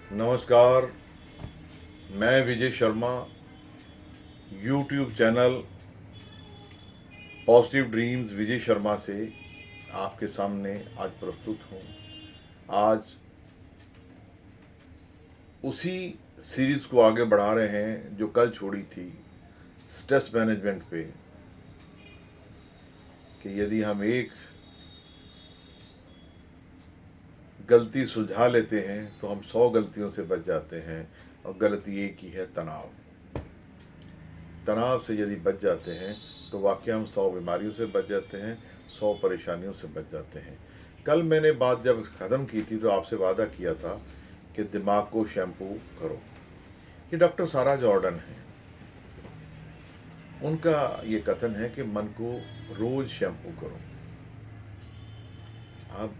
नमस्कार। मैं Vijay Sharma YouTube channel positive dreams Vijay Sharma से आपके सामने आज प्रस्तुत हूँ। आज उसी सीरीज़ को आगे बढ़ा रहे हैं जो कल छोड़ी थी, स्ट्रेस मैनेजमेंट पे, कि यदि हम एक गलती सुलझा लेते हैं तो हम 100 गलतियों से बच जाते हैं। और गलती एक ही है, तनाव। तनाव से यदि बच जाते हैं तो वाकई हम 100 बीमारियों से बच जाते हैं, 100 परेशानियों से बच जाते हैं। कल मैंने बात जब ख़त्म की थी तो आपसे वादा किया था कि दिमाग को शैम्पू करो। ये डॉक्टर सारा जॉर्डन है, उनका ये कथन है कि मन को रोज़ शैम्पू करो। अब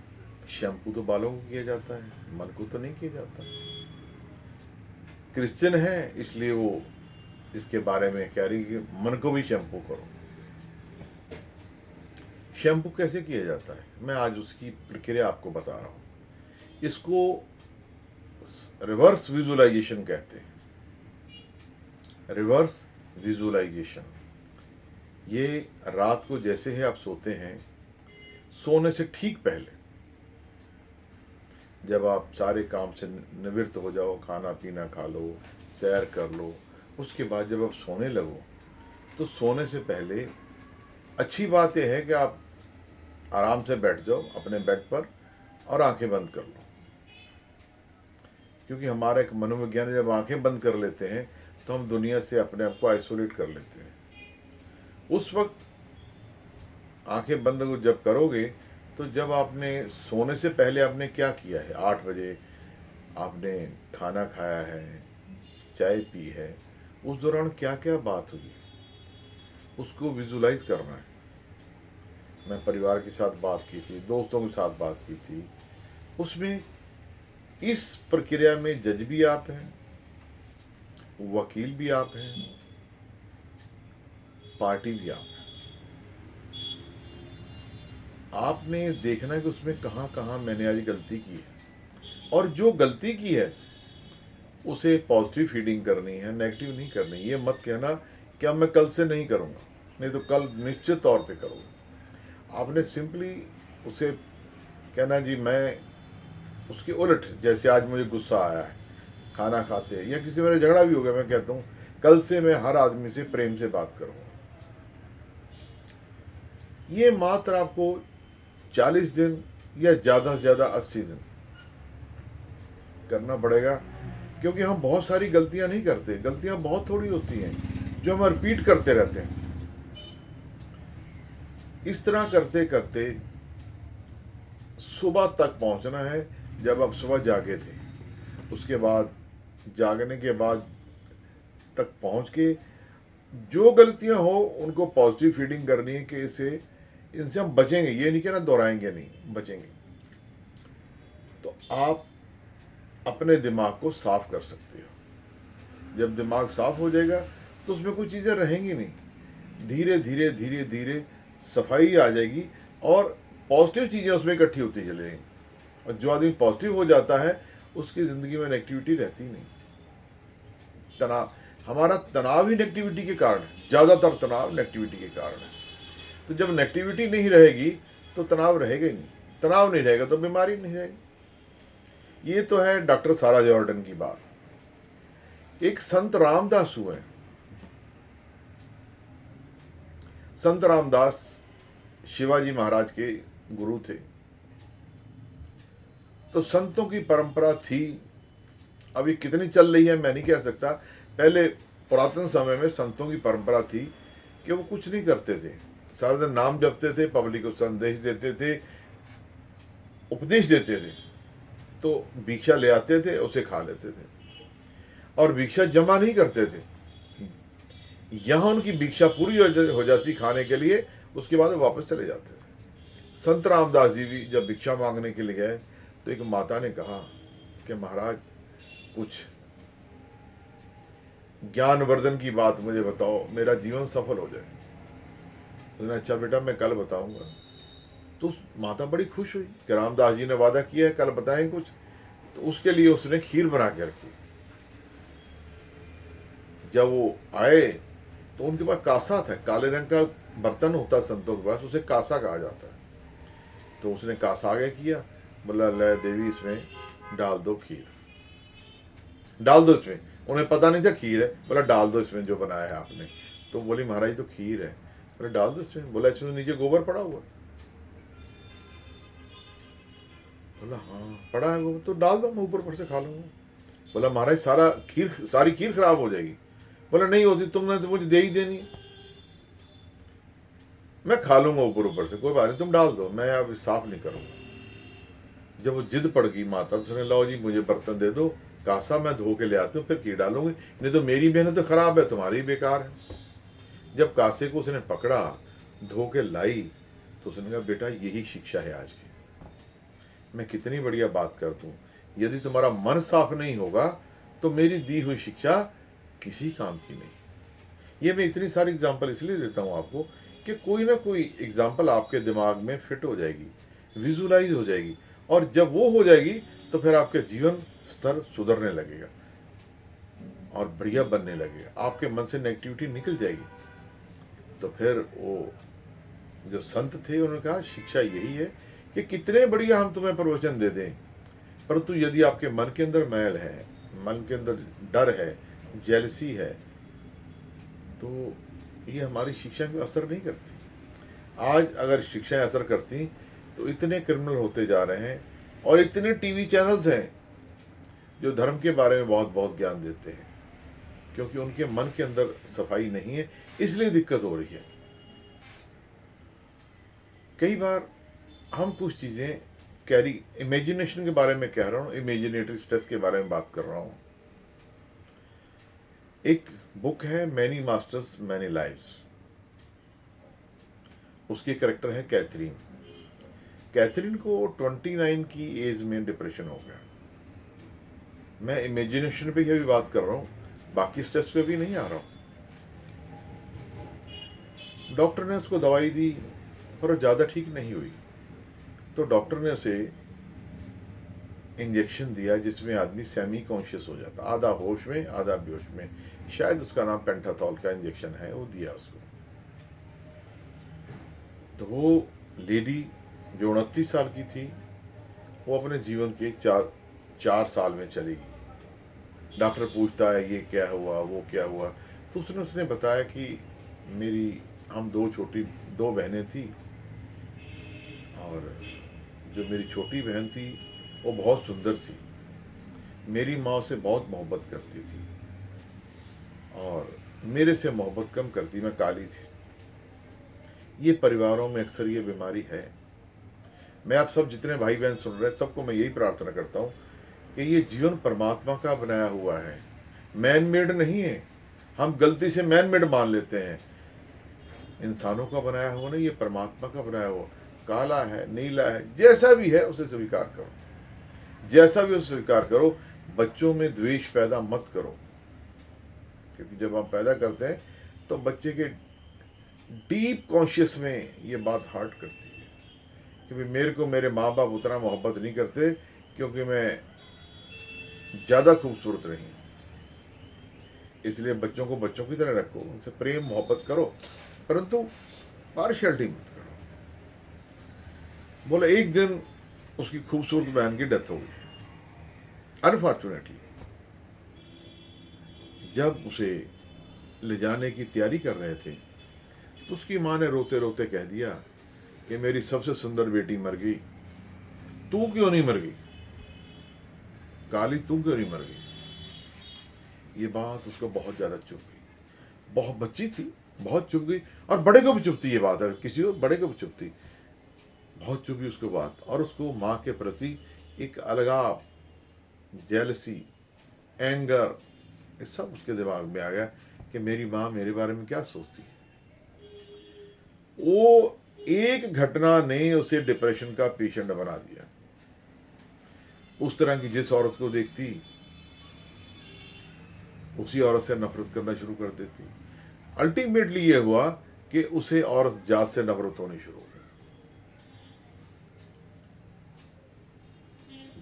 शैम्पू तो बालों को किया जाता है, मन को तो नहीं किया जाता। क्रिश्चियन है इसलिए वो इसके बारे में कह रही कि मन को भी शैम्पू करो। शैम्पू कैसे किया जाता है, मैं आज उसकी प्रक्रिया आपको बता रहा हूँ। इसको रिवर्स विजुअलाइजेशन कहते हैं। रिवर्स विजुअलाइजेशन, ये रात को जैसे ही आप सोते हैं, सोने से ठीक पहले जब आप सारे काम से निवृत्त हो जाओ, खाना पीना खा लो, सैर कर लो, उसके बाद जब आप सोने लगो तो सोने से पहले अच्छी बात यह है कि आप आराम से बैठ जाओ अपने बेड पर और आंखें बंद कर लो। क्योंकि हमारा एक मनोविज्ञान, जब आंखें बंद कर लेते हैं तो हम दुनिया से अपने आप को आइसोलेट कर लेते हैं। उस वक्त आंखें बंद जब करोगे तो जब आपने सोने से पहले आपने क्या किया है, 8 बजे आपने खाना खाया है, चाय पी है, उस दौरान क्या क्या बात हुई, उसको विजुलाइज करना है। मैं परिवार के साथ बात की थी, दोस्तों के साथ बात की थी, उसमें इस प्रक्रिया में जज भी आप हैं, वकील भी आप हैं, पार्टी भी आप हैं। आपने देखना है कि उसमें कहाँ कहाँ मैंने आज गलती की है, और जो गलती की है उसे पॉजिटिव फीडिंग करनी है, नेगेटिव नहीं करनी। ये मत कहना कि अब मैं कल से नहीं करूँगा, नहीं तो कल निश्चित तौर पे करूँगा। आपने सिंपली उसे कहना, जी मैं उसके उलट, जैसे आज मुझे गुस्सा आया है खाना खाते या किसी मेरे झगड़ा भी हो गया, मैं कहता हूँ कल से मैं हर आदमी से प्रेम से बात करूँगा। ये मात्र आपको 40 दिन या ज़्यादा से ज़्यादा 80 दिन करना पड़ेगा। क्योंकि हम बहुत सारी गलतियां नहीं करते, गलतियां बहुत थोड़ी होती हैं जो हम रिपीट करते रहते हैं। इस तरह करते करते सुबह तक पहुंचना है, जब आप सुबह जागे थे। उसके बाद जागने के बाद तक पहुंच के जो गलतियां हो उनको पॉजिटिव फीडिंग करनी है कि इनसे हम बचेंगे। ये नहीं कहना दोहराएंगे, नहीं, बचेंगे। तो आप अपने दिमाग को साफ कर सकते हो। जब दिमाग साफ हो जाएगा तो उसमें कोई चीज़ें रहेंगी नहीं। धीरे धीरे धीरे धीरे सफाई आ जाएगी और पॉजिटिव चीज़ें उसमें इकट्ठी होती चली जाएंगी। और जो आदमी पॉजिटिव हो जाता है उसकी ज़िंदगी में नेगेटिविटी रहती नहीं। तनाव, हमारा तनाव ही नेगेटिविटी के कारण है, ज़्यादातर तनाव नेगेटिविटी के कारण है। तो जब नेगेटिविटी नहीं रहेगी तो तनाव रहेगा ही नहीं, तनाव नहीं रहेगा तो बीमारी नहीं रहेगी। ये तो है डॉक्टर सारा जॉर्डन की बात। एक संत रामदास हुए। संत रामदास शिवाजी महाराज के गुरु थे। तो संतों की परंपरा थी, अभी कितनी चल रही है मैं नहीं कह सकता। पहले पुरातन समय में संतों की परंपरा थी कि वो कुछ नहीं करते थे, सारा दिन नाम जपते थे, पब्लिक को संदेश देते थे, उपदेश देते थे। तो भिक्षा ले आते थे, उसे खा लेते थे और भिक्षा जमा नहीं करते थे। यहाँ उनकी भिक्षा पूरी हो जाती खाने के लिए, उसके बाद वो वापस चले जाते थे। संत रामदास जी भी जब भिक्षा मांगने के लिए गए तो एक माता ने कहा कि महाराज कुछ ज्ञानवर्धन की बात मुझे बताओ, मेरा जीवन सफल हो जाए। उसने, अच्छा बेटा मैं कल बताऊंगा। तो उस माता बड़ी खुश हुई कि रामदास जी ने वादा किया है कल बताएं कुछ। तो उसके लिए उसने खीर बना के रखी। जब वो आए तो उनके पास कासा था, काले रंग का बर्तन होता है संतों के पास, उसे कासा कहा जाता है। तो उसने कासा आगे किया, बोला ले देवी इसमें डाल दो खीर, डाल दो इसमें। उन्हें पता नहीं था खीर है, बोला डाल दो इसमें जो बनाया है आपने। तो बोली महाराज तो खीर है। बोले डाल दो इसमें। बोला इसमें तो नीचे गोबर पड़ा हुआ। बोला हाँ पड़ा है गोबर, तो डाल दो, मैं ऊपर ऊपर से खा लूंगा। बोला महाराज सारी खीर खराब हो जाएगी। बोला नहीं होती, तुमने तो मुझे दे ही देनी, मैं खा लूंगा ऊपर ऊपर से, कोई बात नहीं, तुम डाल दो, मैं अब साफ नहीं करूंगा। जब वो जिद पड़ गई माता, तो उसने लाओ जी मुझे बर्तन दे दो, कासा मैं धो के ले आती हूँ, फिर खीर डालूंगी, नहीं तो मेरी मेहनत तो खराब है, तुम्हारी बेकार है। जब कासे को उसने पकड़ा, धो के लाई, तो उसने कहा बेटा यही शिक्षा है आज की। मैं कितनी बढ़िया बात कर दूं, यदि तुम्हारा मन साफ नहीं होगा तो मेरी दी हुई शिक्षा किसी काम की नहीं। ये मैं इतनी सारी एग्जाम्पल इसलिए देता हूँ आपको कि कोई ना कोई एग्जाम्पल आपके दिमाग में फिट हो जाएगी, विजुलाइज हो जाएगी, और जब वो हो जाएगी तो फिर आपके जीवन स्तर सुधरने लगेगा और बढ़िया बनने लगेगा, आपके मन से नेगेटिविटी निकल जाएगी। तो फिर वो जो संत थे उन्होंने कहा शिक्षा यही है कि कितने बढ़िया हम तुम्हें प्रवचन दे दें, परंतु यदि आपके मन के अंदर मैल है, मन के अंदर डर है, जेलसी है, तो ये हमारी शिक्षा पे असर नहीं करती। आज अगर शिक्षाएं असर करती तो इतने क्रिमिनल होते जा रहे हैं, और इतने टीवी चैनल्स हैं जो धर्म के बारे में बहुत बहुत ज्ञान देते हैं, क्योंकि उनके मन के अंदर सफाई नहीं है, इसलिए दिक्कत हो रही है। कई बार हम कुछ चीज़ें कैरी, इमेजिनेशन के बारे में कह रहा हूँ, इमेजिनेटरी स्ट्रेस के बारे में बात कर रहा हूँ। एक बुक है मैनी मास्टर्स मैनी लाइव्स, उसकी करेक्टर है कैथरीन। कैथरीन को 29 की एज में डिप्रेशन हो गया। मैं इमेजिनेशन पे भी बात कर रहा हूँ, बाकी स्ट्रेस पे भी नहीं आ रहा हूँ। डॉक्टर ने उसको दवाई दी पर वो ज़्यादा ठीक नहीं हुई, तो डॉक्टर ने उसे इंजेक्शन दिया जिसमें आदमी सेमी कॉन्शियस हो जाता, आधा होश में आधा बेहोश में, शायद उसका नाम पेंटाथॉल का इंजेक्शन है, वो दिया उसको। तो वो लेडी जो 29 साल की थी, वो अपने जीवन के चार साल में चली गई। डॉक्टर पूछता है ये क्या हुआ, वो क्या हुआ, तो उसने बताया कि हम दो बहनें थी, और जो मेरी छोटी बहन थी वो बहुत सुंदर थी, मेरी माँ से बहुत मोहब्बत करती थी और मेरे से मोहब्बत कम करती, मैं काली थी। ये परिवारों में अक्सर ये बीमारी है। मैं आप सब जितने भाई बहन सुन रहे हैं, सबको मैं यही प्रार्थना करता हूँ कि ये जीवन परमात्मा का बनाया हुआ है, मैन मेड नहीं है। हम गलती से मैन मेड मान लेते हैं। इंसानों का बनाया हुआ नहीं, ये परमात्मा का बनाया हुआ। काला है, नीला है, जैसा भी है उसे स्वीकार करो, जैसा भी उसे स्वीकार करो। बच्चों में द्वेष पैदा मत करो, क्योंकि जब हम पैदा करते हैं तो बच्चे के डीप कॉन्शियस में ये बात हर्ट करती है कि भाई मेरे को मेरे माँ बाप उतना मोहब्बत नहीं करते क्योंकि मैं ज़्यादा खूबसूरत नहीं, इसलिए बच्चों को बच्चों की तरह रखो, उनसे प्रेम मोहब्बत करो, परंतु पार्शियलिटी मत करो। बोले एक दिन उसकी खूबसूरत बहन की डेथ हो गई अनफॉर्चुनेटली। जब उसे ले जाने की तैयारी कर रहे थे तो उसकी माँ ने रोते रोते कह दिया कि मेरी सबसे सुंदर बेटी मर गई, तू क्यों नहीं मर गई, काली तू क्यों नहीं मर गई। ये बात उसको बहुत ज़्यादा चुभ गई। बहुत बच्ची थी, बहुत चुभ गई, और बड़े को भी चुभती ये बात, अगर किसी और बड़े को भी चुभती, बहुत चुभी उसको बात। और उसको माँ के प्रति एक अलगाव, जेलसी, एंगर, ये सब उसके दिमाग में आ गया कि मेरी माँ मेरे बारे में क्या सोचती है। वो एक घटना ने उसे डिप्रेशन का पेशेंट बना दिया। उस तरह की जिस औरत को देखती उसी औरत से नफरत करना शुरू कर देती। अल्टीमेटली ये हुआ कि उसे औरत जात से नफरत होनी शुरू हो गई।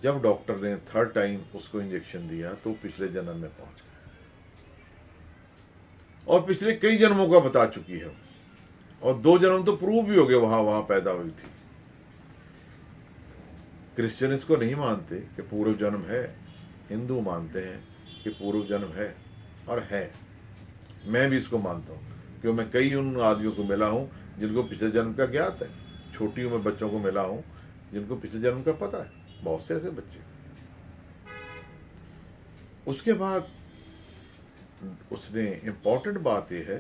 जब डॉक्टर ने थर्ड टाइम उसको इंजेक्शन दिया तो पिछले जन्म में पहुंच गया, और पिछले कई जन्मों का बता चुकी है, और 2 जन्म तो प्रूव भी हो गए वहां वहां पैदा हुई थी। क्रिश्चियन इसको नहीं मानते कि पूर्व जन्म है, हिंदू मानते हैं कि पूर्व जन्म है, और है। मैं भी इसको मानता हूँ, क्योंकि मैं कई उन आदमियों को मिला हूँ जिनको पिछले जन्म का ज्ञात है। छोटी उम्र बच्चों को मिला हूँ जिनको पिछले जन्म का पता है, बहुत से ऐसे बच्चे। उसके बाद उसने इम्पोर्टेंट बात यह है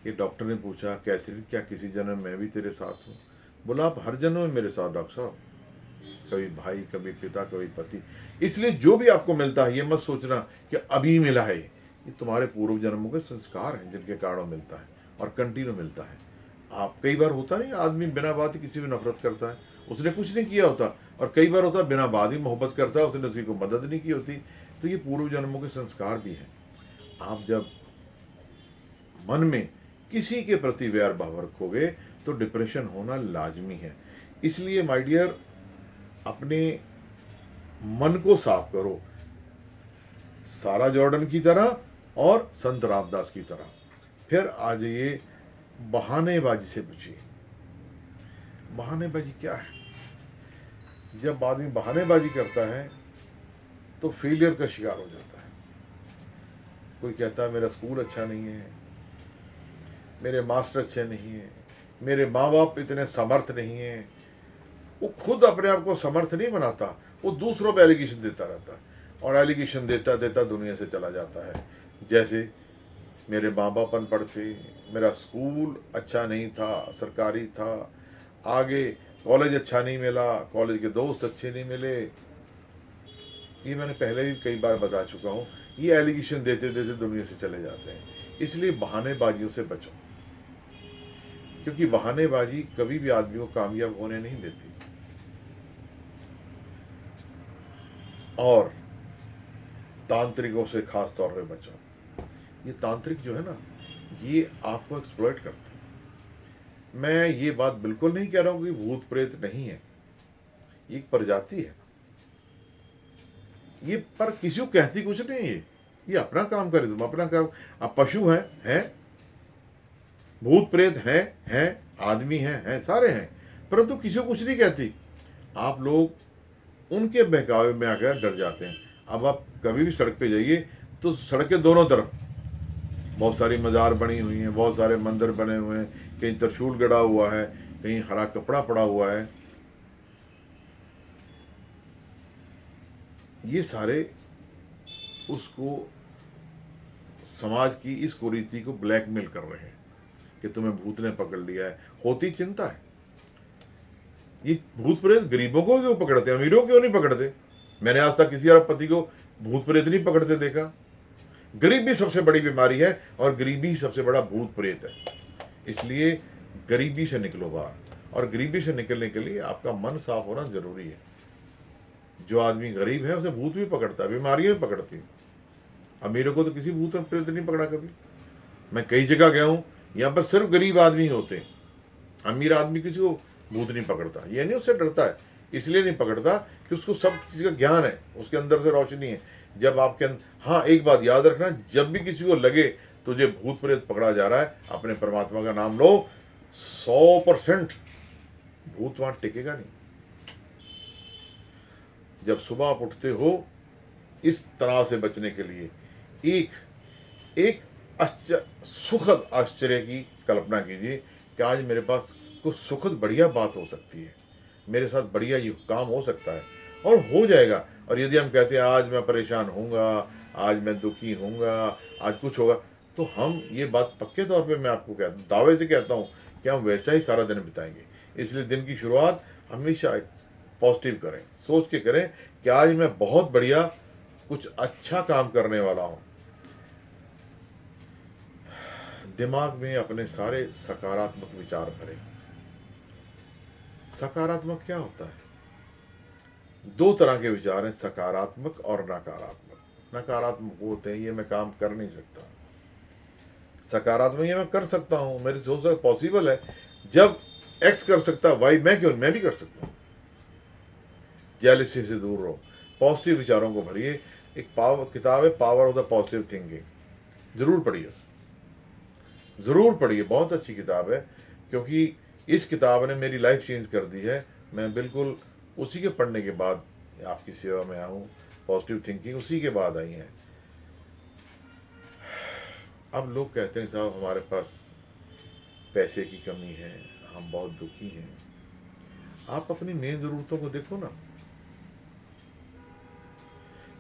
कि डॉक्टर ने पूछा, कैथरीन क्या किसी जन्म में भी तेरे साथ हूँ? बोला, आप हर जन्म में मेरे साथ डॉक्टर साहब, कभी भाई, कभी पिता, कभी पति। इसलिए जो भी आपको मिलता है ये मत सोचना कि अभी मिला है, ये तुम्हारे पूर्व जन्मों के संस्कार हैं जिनके कारण मिलता है और कंटिन्यू मिलता है। आप कई बार होता नहीं, आदमी बिना बात ही किसी भी नफरत करता है, उसने कुछ नहीं किया होता, और कई बार होता बिना बात ही मोहब्बत करता है, उसने किसी को मदद नहीं की होती। तो ये पूर्व जन्मों के संस्कार भी हैं। आप जब मन में किसी के प्रति वैर भाव रखोगे तो डिप्रेशन होना लाजमी है। इसलिए माय डियर, अपने मन को साफ करो, सारा जॉर्डन की तरह और संत रामदास की तरह। फिर आ जाइए बहानेबाजी से बचिए। बहानेबाजी क्या है? जब आदमी बहानेबाजी करता है तो फेलियर का शिकार हो जाता है। कोई कहता है मेरा स्कूल अच्छा नहीं है, मेरे मास्टर अच्छे नहीं हैं, मेरे माँ बाप इतने समर्थ नहीं हैं। वो खुद अपने आप को समर्थ नहीं बनाता, वो दूसरों पर एलिगेशन देता रहता है, और एलिगेशन देता देता दुनिया से चला जाता है। जैसे मेरे माँ बाप अनपढ़ थे, मेरा स्कूल अच्छा नहीं था, सरकारी था, आगे कॉलेज अच्छा नहीं मिला, कॉलेज के दोस्त अच्छे नहीं मिले। ये मैंने पहले भी कई बार बता चुका हूँ। ये एलिगेशन देते देते दुनिया से चले जाते हैं। इसलिए बहानेबाजियों से बचो, क्योंकि बहानेबाजी कभी भी आदमी को कामयाब होने नहीं देती। और तांत्रिकों से खास तौर पे बचो। ये तांत्रिक जो है ना, ये आपको एक्सप्लॉइट करते हैं। मैं ये बात बिल्कुल नहीं कह रहा हूं कि भूत प्रेत नहीं है, ये एक प्रजाति है, ये पर किसी को कहती कुछ नहीं है। ये अपना काम करे, तुम अपना काम। आप पशु हैं, भूत प्रेत हैं, आदमी हैं, सारे हैं, परंतु किसी को कुछ नहीं कहती। आप लोग उनके बहकावे में आकर डर जाते हैं। अब आप कभी भी सड़क पे जाइए तो सड़क के दोनों तरफ बहुत सारी मज़ार बनी हुई हैं, बहुत सारे मंदिर बने हुए हैं, कहीं त्रिशूल गड़ा हुआ है, कहीं हरा कपड़ा पड़ा हुआ है। ये सारे उसको, समाज की इस कुरीति को ब्लैकमेल कर रहे हैं कि तुम्हें भूत ने पकड़ लिया है। होती चिंता है। ये भूत प्रेत गरीबों को क्यों पकड़ते, अमीरों को क्यों नहीं पकड़ते? मैंने आज तक किसी अरबपति को भूत प्रेत नहीं पकड़ते देखा। गरीबी सबसे बड़ी बीमारी है, और गरीबी सबसे बड़ा भूत प्रेत है। इसलिए गरीबी से निकलो बाहर, और गरीबी से निकलने के लिए आपका मन साफ होना जरूरी है। जो आदमी गरीब है उसे भूत भी पकड़ता है, बीमारियां भी पकड़ती हैं। अमीरों को तो किसी भूत प्रेत नहीं पकड़ा कभी। मैं कई जगह गया हूँ, यहाँ पर सिर्फ गरीब आदमी होते हैं, अमीर आदमी किसी को भूत नहीं पकड़ता। ये नहीं उससे डरता है, इसलिए नहीं पकड़ता कि उसको सब चीज़ का ज्ञान है, उसके अंदर से रोशनी है। जब आपके हाँ, एक बात याद रखना, जब भी किसी को लगे तुझे भूत प्रेत पकड़ा जा रहा है, अपने परमात्मा का नाम लो, 100% भूत वहां टिकेगा नहीं। जब सुबह आप उठते हो, इस तनाव से बचने के लिए एक सुखद आश्चर्य की कल्पना कीजिए कि आज मेरे पास कुछ सुखद बढ़िया बात हो सकती है, मेरे साथ बढ़िया ये काम हो सकता है, और हो जाएगा। और यदि हम कहते हैं आज मैं परेशान होऊंगा, आज मैं दुखी होऊंगा, आज कुछ होगा, तो हम ये बात पक्के तौर पे मैं आपको दावे से कहता हूँ कि हम वैसा ही सारा दिन बिताएंगे। इसलिए दिन की शुरुआत हमेशा पॉजिटिव करें, सोच के करें कि आज मैं बहुत बढ़िया कुछ अच्छा काम करने वाला हूँ। दिमाग में अपने सारे सकारात्मक विचार भरें। सकारात्मक क्या होता है? 2 तरह के विचार हैं, सकारात्मक और नकारात्मक। नकारात्मक होते हैं ये मैं काम कर नहीं सकता, सकारात्मक ये मैं कर सकता हूं, मेरे से हो सकता, पॉसिबल है। जब एक्स कर सकता वाई मैं क्यों, मैं भी कर सकता हूं। जेलसी से दूर रहो। पॉजिटिव विचारों को भरिए। एक किताब है power of the positive thinking, ज़रूर पढ़िए, ज़रूर पढ़िए, बहुत अच्छी किताब है, क्योंकि इस किताब ने मेरी लाइफ चेंज कर दी है। मैं बिल्कुल उसी के पढ़ने के बाद आपकी सेवा में आया हूँ। पॉजिटिव थिंकिंग उसी के बाद आई है। अब लोग कहते हैं साहब हमारे पास पैसे की कमी है, हम बहुत दुखी हैं। आप अपनी मेन ज़रूरतों को देखो ना।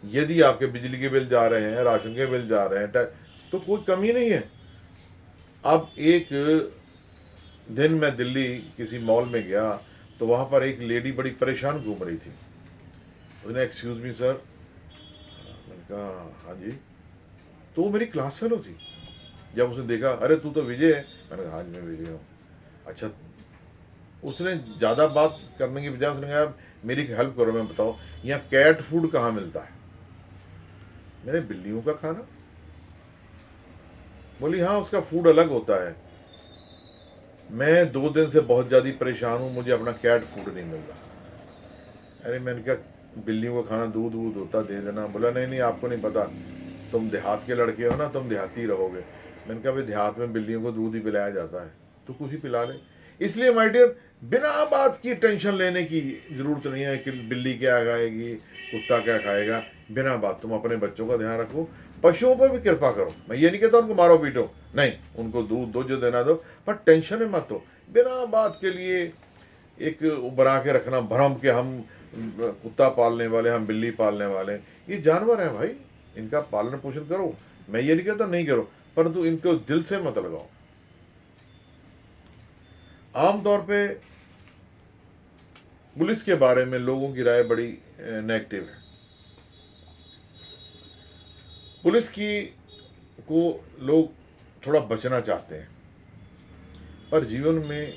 यदि आपके बिजली के बिल जा रहे हैं, राशन के बिल जा रहे हैं, तो कोई कमी नहीं है। अब एक दिन मैं दिल्ली किसी मॉल में गया, तो वहाँ पर एक लेडी बड़ी परेशान घूम रही थी। उसने एक्सक्यूज़ मी सर, मैंने कहा हाँ जी। तो वो मेरी क्लास फेलो थी। जब उसने देखा, अरे तू तो विजय है, मैंने कहा हाँ जी मैं विजय हूँ। अच्छा, उसने ज़्यादा बात करने की बजाय उसने कहा मेरी हेल्प करो, मैं बताओ यहाँ कैट फूड कहाँ मिलता है। मैंने बिल्लियों का खाना। बोली हाँ उसका फूड अलग होता है। मैं 2 दिन से बहुत ज़्यादा परेशान हूँ, मुझे अपना कैट फूड नहीं मिल रहा। अरे मैंने कहा बिल्लियों का खाना दूध वूध होता, दे देना। बोला नहीं नहीं आपको नहीं पता, तुम देहात के लड़के हो ना, तुम देहाती रहोगे। मैंने कहा भाई देहात में बिल्लियों को दूध ही पिलाया जाता है, तो कुछ ही पिला ले। इसलिए माय डियर, बिना बात की टेंशन लेने की ज़रूरत नहीं है कि बिल्ली क्या खाएगी, कुत्ता क्या खाएगा। बिना बात, तुम अपने बच्चों का ध्यान रखो, पशुओं पर भी कृपा करो। मैं ये नहीं कहता उनको मारो पीटो, नहीं, उनको दूध दो जो देना दो, पर टेंशन में मत हो। बिना बात के लिए एक बना के रखना भ्रम के हम कुत्ता पालने वाले, हम बिल्ली पालने वाले, ये जानवर है भाई, इनका पालन पोषण करो। मैं ये नहीं कहता नहीं करो, परंतु इनको दिल से मत लगाओ। आमतौर पे पुलिस के बारे में लोगों की राय बड़ी नेगेटिव है। पुलिस की को लोग थोड़ा बचना चाहते हैं, पर जीवन में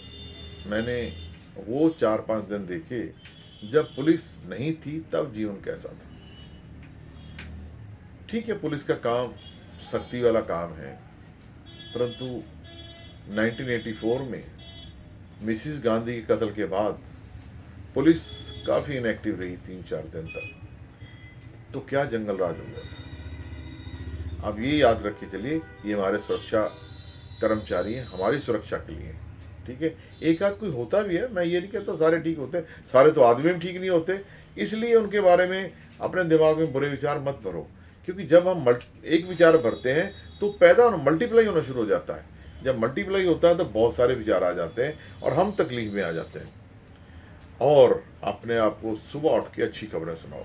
मैंने वो 4-5 दिन देखे जब पुलिस नहीं थी, तब जीवन कैसा था। ठीक है, पुलिस का काम सख्ती वाला काम है, परंतु 1984 में मिसिस गांधी के कत्ल के बाद पुलिस काफ़ी इनएक्टिव रही 3-4 दिन तक। तो क्या जंगल राज हो गया था। अब ये याद रखिए चलिए, ये हमारे सुरक्षा कर्मचारी हैं, हमारी सुरक्षा के लिए। ठीक है, एक आध कोई होता भी है, मैं ये नहीं कहता सारे ठीक होते, सारे तो आदमी भी ठीक नहीं होते। इसलिए उनके बारे में अपने दिमाग में बुरे विचार मत भरो, क्योंकि जब हम एक विचार भरते हैं तो पैदा होना, मल्टीप्लाई होना शुरू हो जाता है। जब मल्टीप्लाई होता है तो बहुत सारे विचार आ जाते हैं और हम तकलीफ में आ जाते हैं। और अपने आप को सुबह उठ के अच्छी खबरें सुनाओ।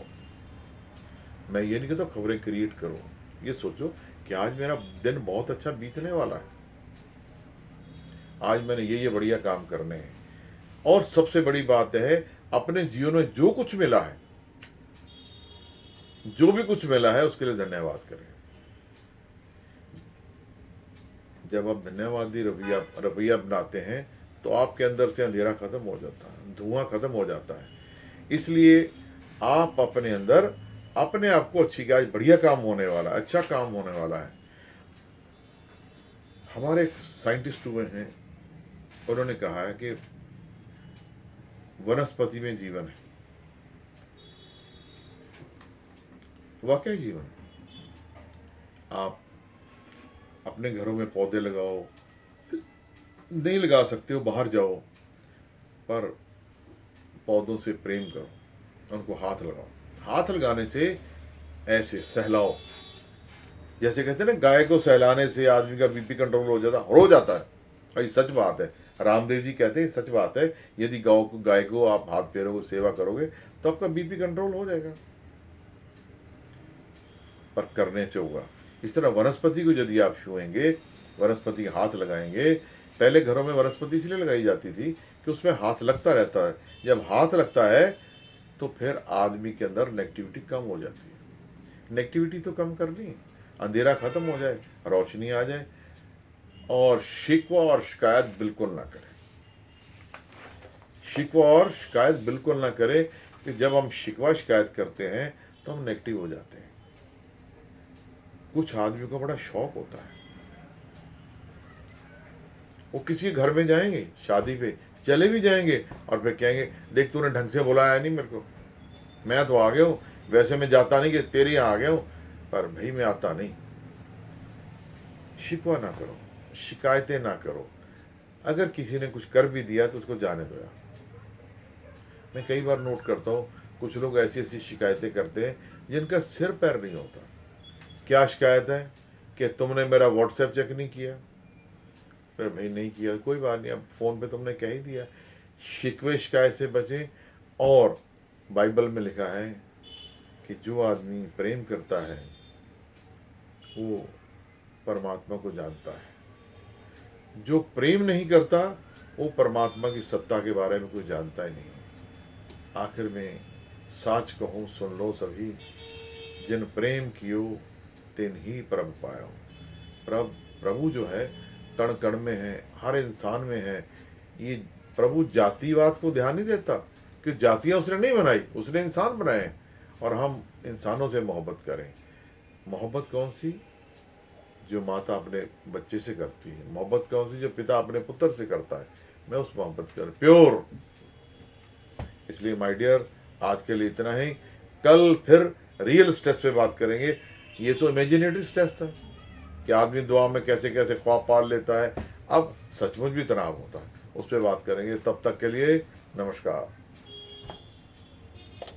मैं ये नहीं कहता खबरें क्रिएट करो, ये सोचो कि आज मेरा दिन बहुत अच्छा बीतने वाला है, आज मैंने ये बढ़िया काम करने हैं। और सबसे बड़ी बात है, अपने जीवन में जो कुछ मिला है, जो भी कुछ मिला है, उसके लिए धन्यवाद करें। जब आप धन्यवादी रवैया बनाते हैं तो आपके अंदर से अंधेरा खत्म हो जाता है, धुआं खत्म हो जाता है। इसलिए आप अपने अंदर अपने आप को अच्छी, आज बढ़िया काम होने वाला है, अच्छा काम होने वाला है। हमारे एक साइंटिस्ट हुए हैं, उन्होंने कहा है कि वनस्पति में जीवन है। वाकई जीवन है। आप अपने घरों में पौधे लगाओ, नहीं लगा सकते हो बाहर जाओ, पर पौधों से प्रेम करो, उनको हाथ लगाओ। हाथ लगाने से ऐसे सहलाओ, जैसे कहते हैं ना, गाय को सहलाने से आदमी का बीपी कंट्रोल हो जाता है। भाई सच बात है, रामदेव जी कहते हैं सच बात है, यदि गाय को आप हाथ फेरोगे, सेवा करोगे, तो आपका बीपी कंट्रोल हो जाएगा। पर करने से होगा। इस तरह वनस्पति को यदि आप छुएंगे, वनस्पति हाथ लगाएंगे, पहले घरों में वनस्पति इसलिए लगाई जाती थी कि उसमें हाथ लगता रहता है। जब हाथ लगता है तो फिर आदमी के अंदर नेगेटिविटी कम हो जाती है। नेगेटिविटी तो कम करनी, अंधेरा खत्म हो जाए, रोशनी आ जाए। और शिकवा और शिकायत बिल्कुल ना करें, शिकवा और शिकायत बिल्कुल ना करें, कि जब हम शिकवा शिकायत करते हैं तो हम नेगेटिव हो जाते हैं। कुछ आदमियों को बड़ा शौक होता है, वो किसी घर में जाएंगे, शादी पे चले भी जाएंगे और फिर कहेंगे देख तूने ढंग से बुलाया नहीं मेरे को, मैं तो आ गया हूँ, वैसे मैं जाता नहीं कि तेरे यहाँ आ गया हूँ, पर भाई मैं आता नहीं। शिकवा ना करो, शिकायतें ना करो। अगर किसी ने कुछ कर भी दिया तो उसको जाने दो यार। मैं कई बार नोट करता हूँ कुछ लोग ऐसी ऐसी शिकायतें करते हैं जिनका सिर पैर नहीं होता। क्या शिकायत है कि तुमने मेरा व्हाट्सएप चेक नहीं किया। फिर भाई नहीं किया, कोई बात नहीं, अब फ़ोन पे तुमने कह ही दिया। शिकवे शिकायत से बचें। और बाइबल में लिखा है कि जो आदमी प्रेम करता है वो परमात्मा को जानता है। जो प्रेम नहीं करता वो परमात्मा की सत्ता के बारे में कोई जानता ही नहीं। आखिर में साच कहूँ सुन लो सभी, जिन प्रेम कियो तिन ही प्रभु पायो। प्रभु जो है कण कण में है, हर इंसान में है। ये प्रभु जातिवाद को ध्यान नहीं देता कि जातियां उसने नहीं बनाई, उसने इंसान बनाए। और हम इंसानों से मोहब्बत करें। मोहब्बत कौन सी? जो माता अपने बच्चे से करती है। मोहब्बत कौन सी? जो पिता अपने पुत्र से करता है। मैं उस मोहब्बत कर प्योर। इसलिए माय डियर, आज के लिए इतना ही। कल फिर रियल स्ट्रेस पे बात करेंगे। ये तो इमेजिनेटरी स्ट्रेस था कि आदमी दुआ में कैसे कैसे ख्वाब पाल लेता है, अब सचमुच भी तनाव होता है, उस पर बात करेंगे। तब तक के लिए नमस्कार।